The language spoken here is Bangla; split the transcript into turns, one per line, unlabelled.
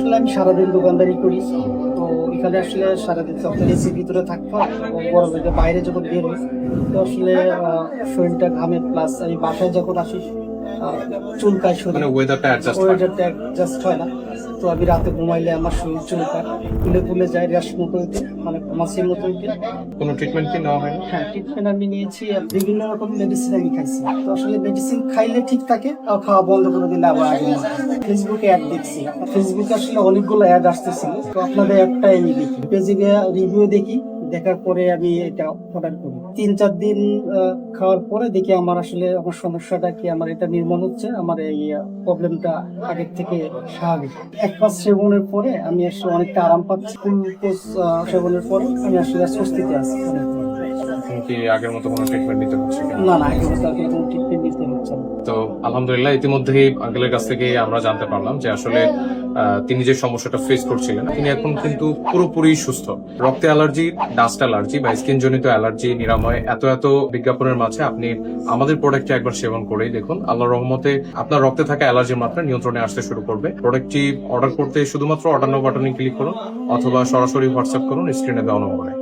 আসলে আমি সারাদিন দোকানদারি করি, তো এখানে আসলে সারাদিন তো আপনার এসির ভিতরে থাকতে হয়, গরমে তো বাইরে যখন বের হই তো আসলে শরীরটা ঘামে, প্লাস আমি বাসায় যখন আসি চুলকায় শরীর,
মানে ওয়েদারটা অ্যাডজাস্ট হয়।
ওয়েদারটা অ্যাডজাস্ট হয় না। তো আমি রাতে ঘুমাইলে আমার শরীর চুলকায়, ফুলে ফুলে যায়, র্যাশ মতো হইতে, মানে মাসির মতো হইতে।
কোনো ট্রিটমেন্ট কি নেওয়া হয়নি?
হ্যাঁ, ট্রিটমেন্ট আমি নিয়েছি, বিভিন্ন রকম মেডিসিন আমি খাইছি। তো আসলে মেডিসিন খাইলে ঠিক থাকে, আর খাওয়া বন্ধ করে দিলে আবার আগে ফেসবুকে অ্যাড দেখছি, ফেসবুকে আসলে অনেকগুলো অ্যাড আসতেছিল, তো আপনাদের একটা আমি দেখি, পেজে রিভিউ দেখি, দেখার পরে আমি এটা অর্ডার করি। 3-4 দিন খাওয়ার পরে দেখি আমার আসলে আমার সমস্যাটা কি, আমার এটা নির্মূল হচ্ছে, আমার এই প্রবলেমটা আগের থেকে স্বাভাবিক। 1 মাস সেবনের পরে আমি আসলে অনেকটা আরাম পাচ্ছি। ফুল কোর্স সেবনের পরে আমি আসলে স্বস্তিতে আছি।
এখন কি আগের মতো কোনো ট্রিটমেন্ট নিতে হচ্ছে কিনা?
না না, আগের মতো আর কোনো ট্রিটমেন্ট নিতে হচ্ছে না।
তো আলহামদুলিল্লাহ ইতিমধ্যেই আঙ্কেলের কাছ থেকে আমরা জানতে পারলাম যে আসলে তিনি যে সমস্যাটা ফেস করছিলেন তিনি এখন কিন্তু পুরোপুরি সুস্থ। রক্তে অ্যালার্জি, ডাস্ট অ্যালার্জি বা স্কিন জনিত অ্যালার্জি নিরাময় এত এত বিজ্ঞাপনের মাঝে আপনি আমাদের প্রোডাক্টটি একবার সেবন করেই দেখুন, আল্লাহর রহমতে আপনার রক্তে থাকা অ্যালার্জির মাত্রা নিয়ন্ত্রণে আসতে শুরু করবে। প্রোডাক্টটি অর্ডার করতে শুধুমাত্র অর্ডার নাও বাটনে ক্লিক করুন অথবা সরাসরি হোয়াটসঅ্যাপ করুন স্ক্রিনে দেওয়া নম্বরে।